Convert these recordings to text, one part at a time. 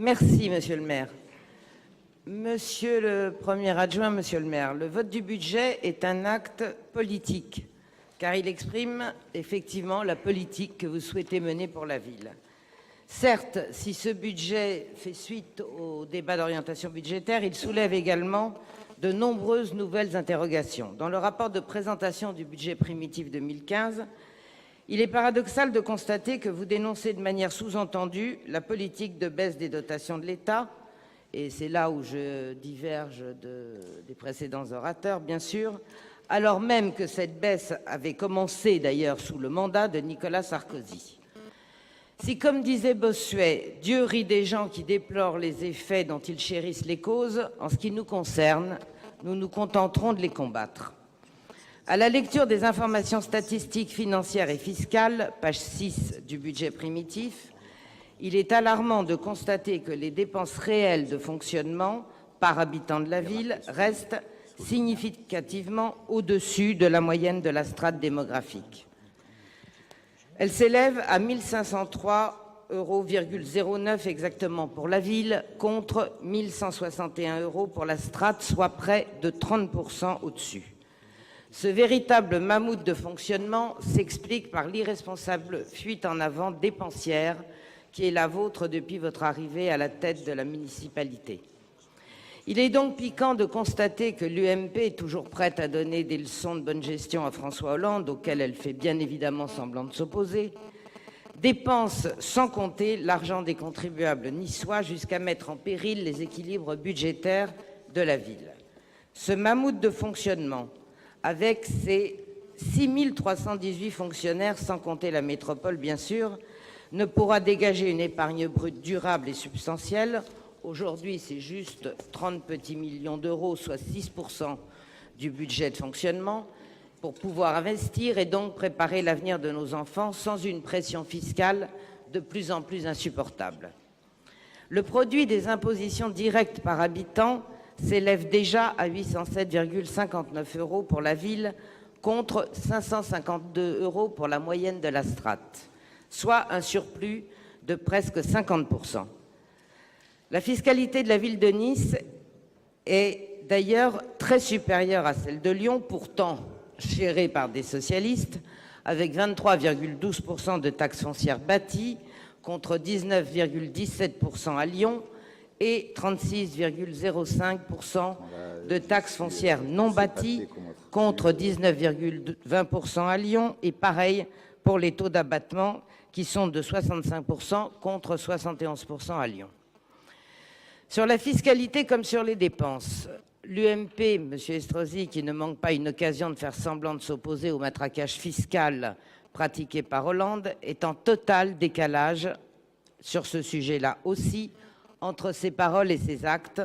Merci, monsieur le maire. Monsieur le premier adjoint, monsieur le maire, le vote du budget est un acte politique, car il exprime effectivement la politique que vous souhaitez mener pour la ville. Certes, si ce budget fait suite au débat d'orientation budgétaire, il soulève également de nombreuses nouvelles interrogations. Dans le rapport de présentation du budget primitif 2015, il est paradoxal de constater que vous dénoncez de manière sous-entendue la politique de baisse des dotations de l'État, et c'est là où je diverge des précédents orateurs, bien sûr, alors même que cette baisse avait commencé d'ailleurs sous le mandat de Nicolas Sarkozy. Si, comme disait Bossuet, Dieu rit des gens qui déplorent les effets dont ils chérissent les causes, en ce qui nous concerne, nous nous contenterons de les combattre. À la lecture des informations statistiques, financières et fiscales, page 6 du budget primitif, il est alarmant de constater que les dépenses réelles de fonctionnement par habitant de la ville restent significativement au-dessus de la moyenne de la strate démographique. Elles s'élèvent à 1 503,09 € exactement pour la ville, contre 1 161 € pour la strate, soit près de 30% au-dessus. Ce véritable mammouth de fonctionnement s'explique par l'irresponsable fuite en avant dépensière qui est la vôtre depuis votre arrivée à la tête de la municipalité. Il est donc piquant de constater que l'UMP est toujours prête à donner des leçons de bonne gestion à François Hollande, auxquelles elle fait bien évidemment semblant de s'opposer, dépense sans compter l'argent des contribuables niçois jusqu'à mettre en péril les équilibres budgétaires de la ville. Ce mammouth de fonctionnement, avec ses 6 318 fonctionnaires, sans compter la métropole bien sûr, ne pourra dégager une épargne brute durable et substantielle. Aujourd'hui, c'est juste 30 petits millions d'euros, soit 6% du budget de fonctionnement, pour pouvoir investir et donc préparer l'avenir de nos enfants sans une pression fiscale de plus en plus insupportable. Le produit des impositions directes par habitant s'élève déjà à 807,59 € pour la ville, contre 552 € pour la moyenne de la strate, soit un surplus de presque 50%. La fiscalité de la ville de Nice est d'ailleurs très supérieure à celle de Lyon, pourtant gérée par des socialistes, avec 23,12% de taxes foncières bâties contre 19,17% à Lyon et 36,05% de taxes foncières non bâties contre 19,20% à Lyon, et pareil pour les taux d'abattement qui sont de 65% contre 71% à Lyon. Sur la fiscalité comme sur les dépenses, l'UMP, M. Estrosi, qui ne manque pas une occasion de faire semblant de s'opposer au matraquage fiscal pratiqué par Hollande, est en total décalage sur ce sujet-là aussi, entre ses paroles et ses actes,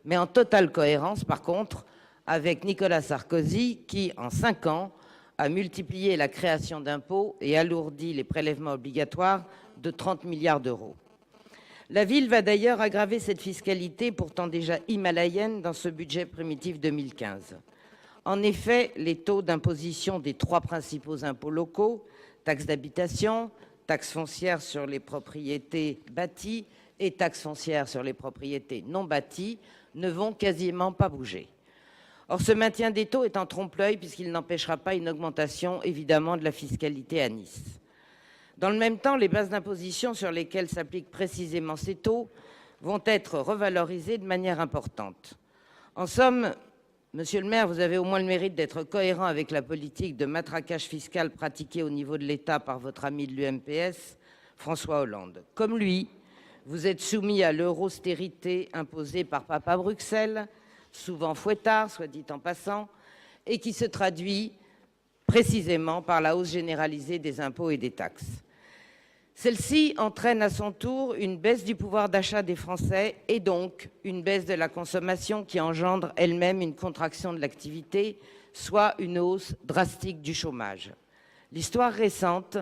mais en totale cohérence par contre avec Nicolas Sarkozy qui, en 5 ans, a multiplié la création d'impôts et alourdi les prélèvements obligatoires de 30 milliards d'euros. La ville va d'ailleurs aggraver cette fiscalité pourtant déjà himalayenne dans ce budget primitif 2015. En effet, les taux d'imposition des 3 principaux impôts locaux, taxe d'habitation, taxe foncière sur les propriétés bâties et taxe foncière sur les propriétés non bâties, ne vont quasiment pas bouger. Or, ce maintien des taux est en trompe-l'œil puisqu'il n'empêchera pas une augmentation évidemment de la fiscalité à Nice. Dans le même temps, les bases d'imposition sur lesquelles s'appliquent précisément ces taux vont être revalorisées de manière importante. En somme, monsieur le maire, vous avez au moins le mérite d'être cohérent avec la politique de matraquage fiscal pratiquée au niveau de l'État par votre ami de l'UMPS, François Hollande. Comme lui, vous êtes soumis à l'austérité imposée par Papa Bruxelles, souvent fouettard, soit dit en passant, et qui se traduit précisément par la hausse généralisée des impôts et des taxes. Celle-ci entraîne à son tour une baisse du pouvoir d'achat des Français et donc une baisse de la consommation qui engendre elle-même une contraction de l'activité, soit une hausse drastique du chômage. L'histoire récente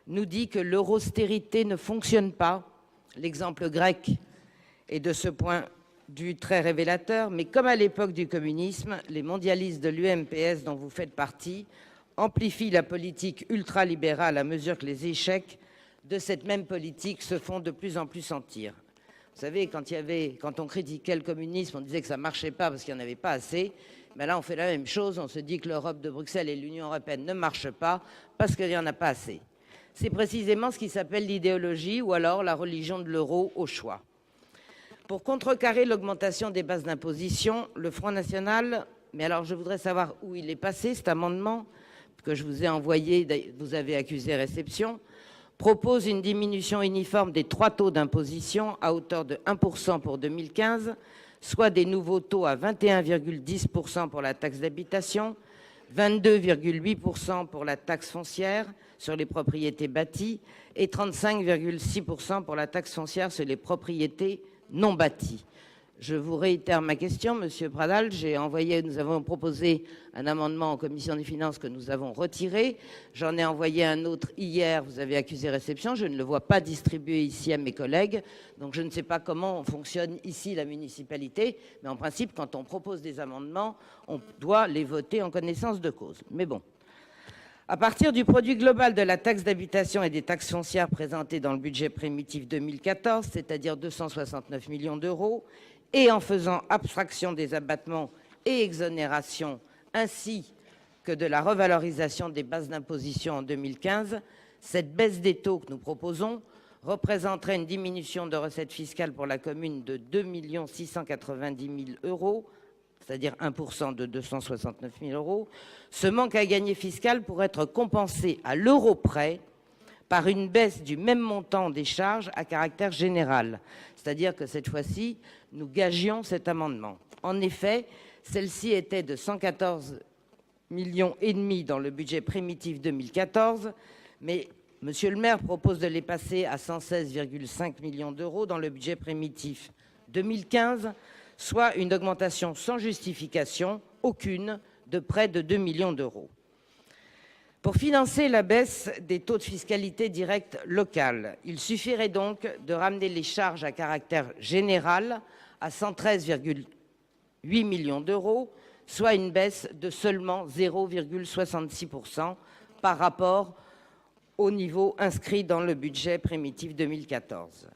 nous dit que l'austérité ne fonctionne pas. L'exemple grec est de ce point de vue très révélateur, mais comme à l'époque du communisme, les mondialistes de l'UMPS dont vous faites partie amplifient la politique ultralibérale à mesure que les échecs de cette même politique se font de plus en plus sentir. Vous savez, quand on critiquait le communisme, on disait que ça ne marchait pas parce qu'il n'y en avait pas assez. Mais là, on fait la même chose. On se dit que l'Europe de Bruxelles et l'Union européenne ne marchent pas parce qu'il n'y en a pas assez. C'est précisément ce qui s'appelle l'idéologie ou alors la religion de l'euro au choix. Pour contrecarrer l'augmentation des bases d'imposition, le Front National, mais alors je voudrais savoir où il est passé cet amendement que je vous ai envoyé, vous avez accusé réception, propose une diminution uniforme des 3 taux d'imposition à hauteur de 1% pour 2015, soit des nouveaux taux à 21,10% pour la taxe d'habitation, 22,8% pour la taxe foncière sur les propriétés bâties et 35,6% pour la taxe foncière sur les propriétés non bâties. Je vous réitère ma question, Monsieur Pradal. Nous avons proposé un amendement en commission des finances que nous avons retiré. J'en ai envoyé un autre hier. Vous avez accusé réception. Je ne le vois pas distribué ici à mes collègues. Donc je ne sais pas comment fonctionne ici la municipalité. Mais en principe, quand on propose des amendements, on doit les voter en connaissance de cause. Mais bon. À partir du produit global de la taxe d'habitation et des taxes foncières présentées dans le budget primitif 2014, c'est-à-dire 269 millions d'euros, et en faisant abstraction des abattements et exonérations, ainsi que de la revalorisation des bases d'imposition en 2015, cette baisse des taux que nous proposons représenterait une diminution de recettes fiscales pour la commune de 2 690 000 euros, c'est-à-dire 1% de 269 000 euros. Ce manque à gagner fiscal pourrait être compensé à l'euro près par une baisse du même montant des charges à caractère général. C'est-à-dire que cette fois-ci, nous gagions cet amendement. En effet, celle-ci était de 114,5 millions dans le budget primitif 2014, mais M. le maire propose de les passer à 116,5 millions d'euros dans le budget primitif 2015, soit une augmentation sans justification aucune de près de 2 millions d'euros. Pour financer la baisse des taux de fiscalité directe locale, il suffirait donc de ramener les charges à caractère général à 113,8 millions d'euros, soit une baisse de seulement 0,66% par rapport au niveau inscrit dans le budget primitif 2014.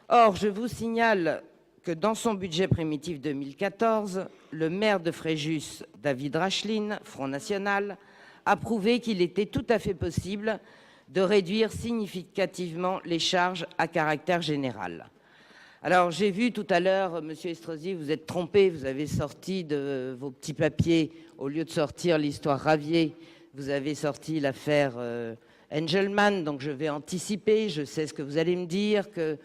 Or, je vous signale que dans son budget primitif 2014, le maire de Fréjus, David Racheline, Front National, a prouvé qu'il était tout à fait possible de réduire significativement les charges à caractère général. Alors, j'ai vu tout à l'heure, Monsieur Estrosi, vous êtes trompé, vous avez sorti de vos petits papiers, au lieu de sortir l'histoire Ravier, vous avez sorti l'affaire Engelmann, donc je vais anticiper, je sais ce que vous allez me dire, que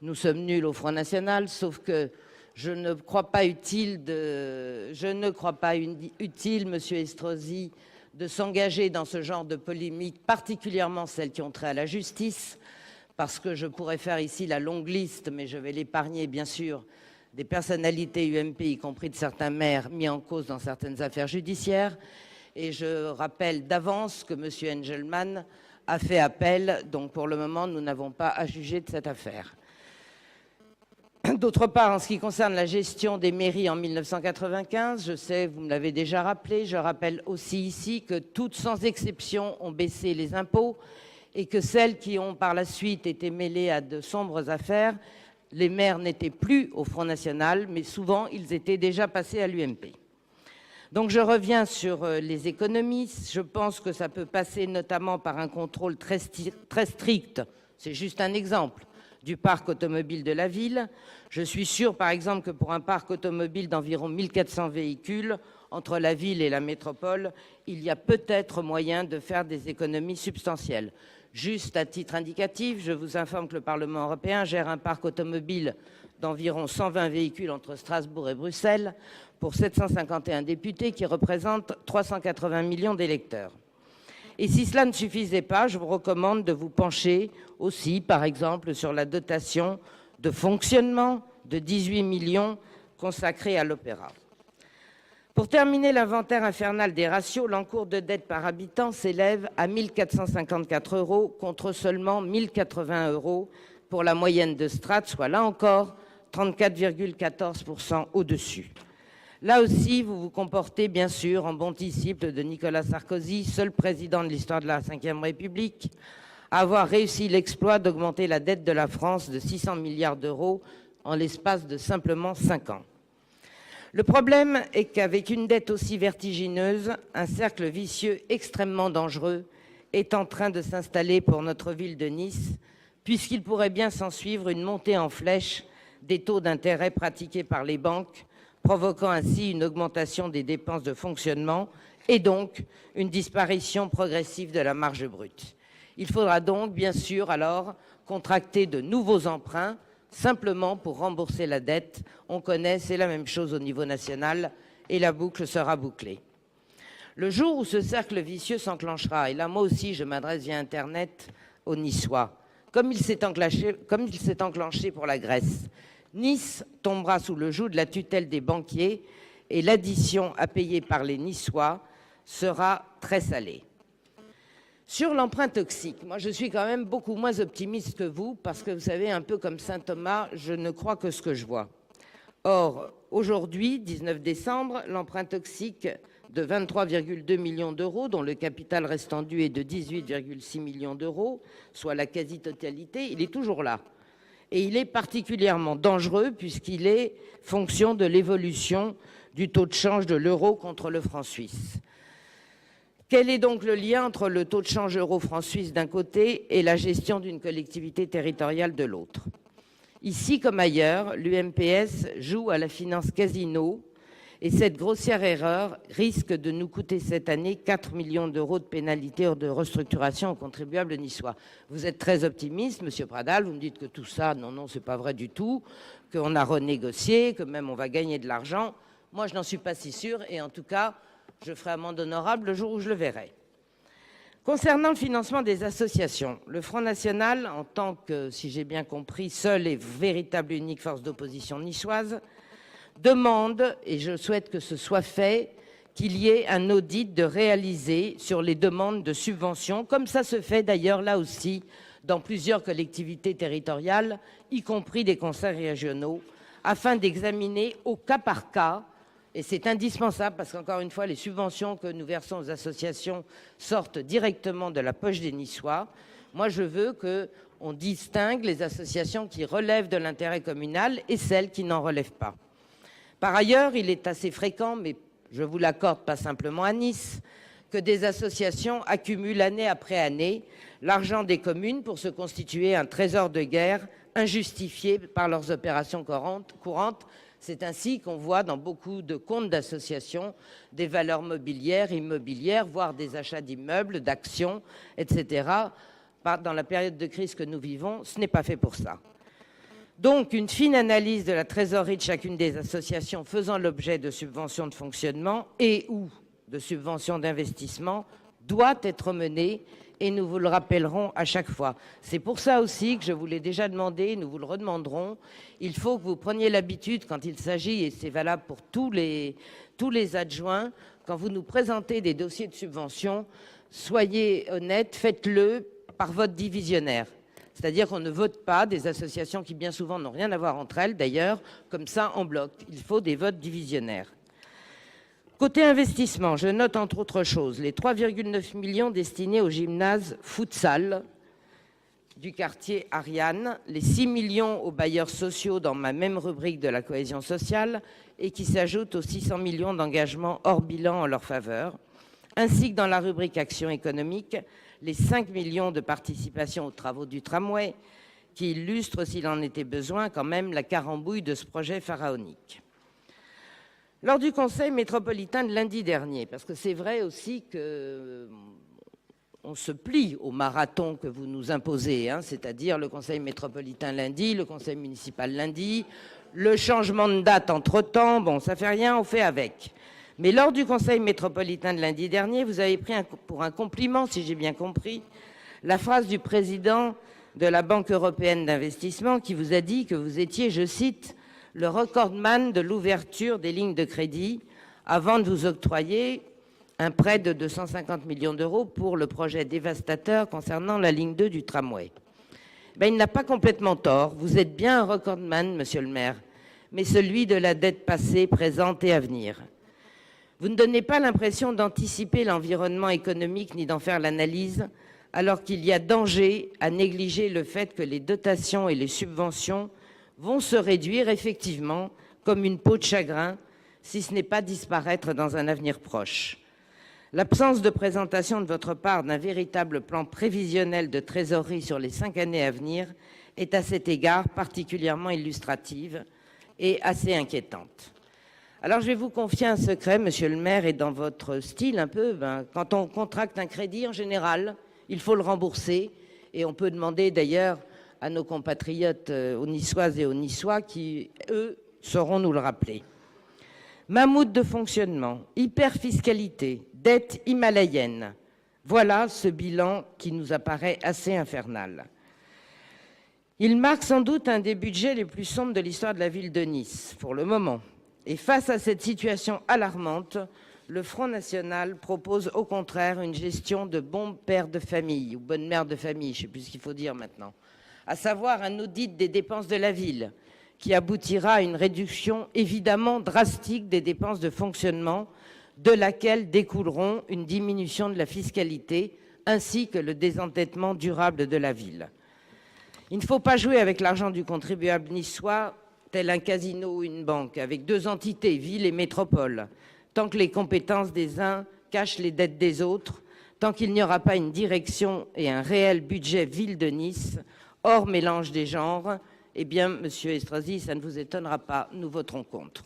nous sommes nuls au Front National, sauf que je ne crois pas utile, Monsieur Estrosi, de s'engager dans ce genre de polémique, particulièrement celles qui ont trait à la justice, parce que je pourrais faire ici la longue liste, mais je vais l'épargner, bien sûr, des personnalités UMP, y compris de certains maires mis en cause dans certaines affaires judiciaires. Et je rappelle d'avance que M. Engelmann a fait appel, donc pour le moment, nous n'avons pas à juger de cette affaire. D'autre part, en ce qui concerne la gestion des mairies en 1995, je sais, vous me l'avez déjà rappelé, je rappelle aussi ici que toutes sans exception ont baissé les impôts et que celles qui ont par la suite été mêlées à de sombres affaires, les maires n'étaient plus au Front National, mais souvent ils étaient déjà passés à l'UMP. Donc je reviens sur les économies. Je pense que ça peut passer notamment par un contrôle très strict, c'est juste un exemple, du parc automobile de la ville. Je suis sûre, par exemple, que pour un parc automobile d'environ 1400 véhicules, entre la ville et la métropole, il y a peut-être moyen de faire des économies substantielles. Juste à titre indicatif, je vous informe que le Parlement européen gère un parc automobile d'environ 120 véhicules entre Strasbourg et Bruxelles pour 751 députés qui représentent 380 millions d'électeurs. Et si cela ne suffisait pas, je vous recommande de vous pencher aussi, par exemple, sur la dotation de fonctionnement de 18 millions consacrée à l'opéra. Pour terminer l'inventaire infernal des ratios, l'encours de dette par habitant s'élève à 1 454 € contre seulement 1 080 € pour la moyenne de strate, soit là encore 34,14% au-dessus. Là aussi, vous vous comportez bien sûr en bon disciple de Nicolas Sarkozy, seul président de l'histoire de la Ve République, à avoir réussi l'exploit d'augmenter la dette de la France de 600 milliards d'euros en l'espace de simplement 5 ans. Le problème est qu'avec une dette aussi vertigineuse, un cercle vicieux extrêmement dangereux est en train de s'installer pour notre ville de Nice, puisqu'il pourrait bien s'en suivre une montée en flèche des taux d'intérêt pratiqués par les banques, provoquant ainsi une augmentation des dépenses de fonctionnement et donc une disparition progressive de la marge brute. Il faudra donc, bien sûr, alors, contracter de nouveaux emprunts, simplement pour rembourser la dette. On connaît, c'est la même chose au niveau national, et la boucle sera bouclée. Le jour où ce cercle vicieux s'enclenchera, et là, moi aussi, je m'adresse via Internet aux Niçois, comme il s'est enclenché pour la Grèce, Nice tombera sous le joug de la tutelle des banquiers et l'addition à payer par les Niçois sera très salée. Sur l'emprunt toxique, moi je suis quand même beaucoup moins optimiste que vous parce que vous savez, un peu comme saint Thomas, je ne crois que ce que je vois. Or, aujourd'hui, 19 décembre, l'emprunt toxique de 23,2 millions d'euros, dont le capital restant dû est de 18,6 millions d'euros, soit la quasi-totalité, il est toujours là. Et il est particulièrement dangereux puisqu'il est fonction de l'évolution du taux de change de l'euro contre le franc suisse. Quel est donc le lien entre le taux de change euro-franc suisse d'un côté et la gestion d'une collectivité territoriale de l'autre? Ici comme ailleurs, l'UMPS joue à la finance casino et cette grossière erreur risque de nous coûter cette année 4 millions d'euros de pénalités hors de restructuration aux contribuables niçois. Vous êtes très optimiste, Monsieur Pradal, vous me dites que tout ça, non, c'est pas vrai du tout, qu'on a renégocié, que même on va gagner de l'argent. Moi, je n'en suis pas si sûre et en tout cas, je ferai amende honorable le jour où je le verrai. Concernant le financement des associations, le Front National, en tant que, si j'ai bien compris, seule et véritable unique force d'opposition niçoise, demande, et je souhaite que ce soit fait, qu'il y ait un audit de réaliser sur les demandes de subventions, comme ça se fait d'ailleurs là aussi dans plusieurs collectivités territoriales, y compris des conseils régionaux, afin d'examiner au cas par cas. Et c'est indispensable parce qu'encore une fois, les subventions que nous versons aux associations sortent directement de la poche des Niçois. Moi, je veux qu'on distingue les associations qui relèvent de l'intérêt communal et celles qui n'en relèvent pas. Par ailleurs, il est assez fréquent, mais je vous l'accorde pas simplement à Nice, que des associations accumulent année après année l'argent des communes pour se constituer un trésor de guerre injustifié par leurs opérations courantes. C'est ainsi qu'on voit dans beaucoup de comptes d'associations des valeurs mobilières, immobilières, voire des achats d'immeubles, d'actions, etc. Dans la période de crise que nous vivons, ce n'est pas fait pour ça. Donc, une fine analyse de la trésorerie de chacune des associations faisant l'objet de subventions de fonctionnement et ou de subventions d'investissement doit être menée et nous vous le rappellerons à chaque fois. C'est pour ça aussi que je vous l'ai déjà demandé, nous vous le redemanderons. Il faut que vous preniez l'habitude, quand il s'agit, et c'est valable pour tous les adjoints, quand vous nous présentez des dossiers de subvention, soyez honnêtes, faites-le par vote divisionnaire. C'est-à-dire qu'on ne vote pas des associations qui bien souvent n'ont rien à voir entre elles, d'ailleurs, comme ça en bloc. Il faut des votes divisionnaires. Côté investissement, je note entre autres choses les 3,9 millions destinés au gymnase futsal du quartier Ariane, les 6 millions aux bailleurs sociaux dans ma même rubrique de la cohésion sociale et qui s'ajoutent aux 600 millions d'engagements hors bilan en leur faveur, ainsi que dans la rubrique action économique, les 5 millions de participation aux travaux du tramway qui illustrent, s'il en était besoin, quand même la carambouille de ce projet pharaonique. Lors du conseil métropolitain de lundi dernier, parce que c'est vrai aussi qu'on se plie au marathon que vous nous imposez, c'est-à-dire le conseil métropolitain lundi, le conseil municipal lundi, le changement de date entre-temps, bon, ça fait rien, on fait avec. Mais lors du conseil métropolitain de lundi dernier, vous avez pris pour un compliment, si j'ai bien compris, la phrase du président de la Banque européenne d'investissement qui vous a dit que vous étiez, je cite, le recordman de l'ouverture des lignes de crédit avant de vous octroyer un prêt de 250 millions d'euros pour le projet dévastateur concernant la ligne 2 du tramway. Il n'a pas complètement tort. Vous êtes bien un recordman, monsieur le maire, mais celui de la dette passée, présente et à venir. Vous ne donnez pas l'impression d'anticiper l'environnement économique ni d'en faire l'analyse, alors qu'il y a danger à négliger le fait que les dotations et les subventions vont se réduire effectivement comme une peau de chagrin, si ce n'est pas disparaître dans un avenir proche. L'absence de présentation de votre part d'un véritable plan prévisionnel de trésorerie sur les 5 années à venir est à cet égard particulièrement illustrative et assez inquiétante. Alors je vais vous confier un secret, monsieur le maire, et dans votre style un peu, quand on contracte un crédit en général, il faut le rembourser, et on peut demander d'ailleurs à nos compatriotes aux Niçoises et aux Niçois qui, eux, sauront nous le rappeler. Mammouth de fonctionnement, hyperfiscalité, dette himalayenne. Voilà ce bilan qui nous apparaît assez infernal. Il marque sans doute un des budgets les plus sombres de l'histoire de la ville de Nice, pour le moment. Et face à cette situation alarmante, le Front National propose au contraire une gestion de bon père de famille, ou bonne mère de famille, je ne sais plus ce qu'il faut dire maintenant, à savoir un audit des dépenses de la ville, qui aboutira à une réduction évidemment drastique des dépenses de fonctionnement, de laquelle découleront une diminution de la fiscalité, ainsi que le désendettement durable de la ville. Il ne faut pas jouer avec l'argent du contribuable niçois, tel un casino ou une banque, avec 2 entités, ville et métropole, tant que les compétences des uns cachent les dettes des autres, tant qu'il n'y aura pas une direction et un réel budget ville de Nice, hors mélange des genres, eh bien, Monsieur Estrosi, ça ne vous étonnera pas, nous voterons contre.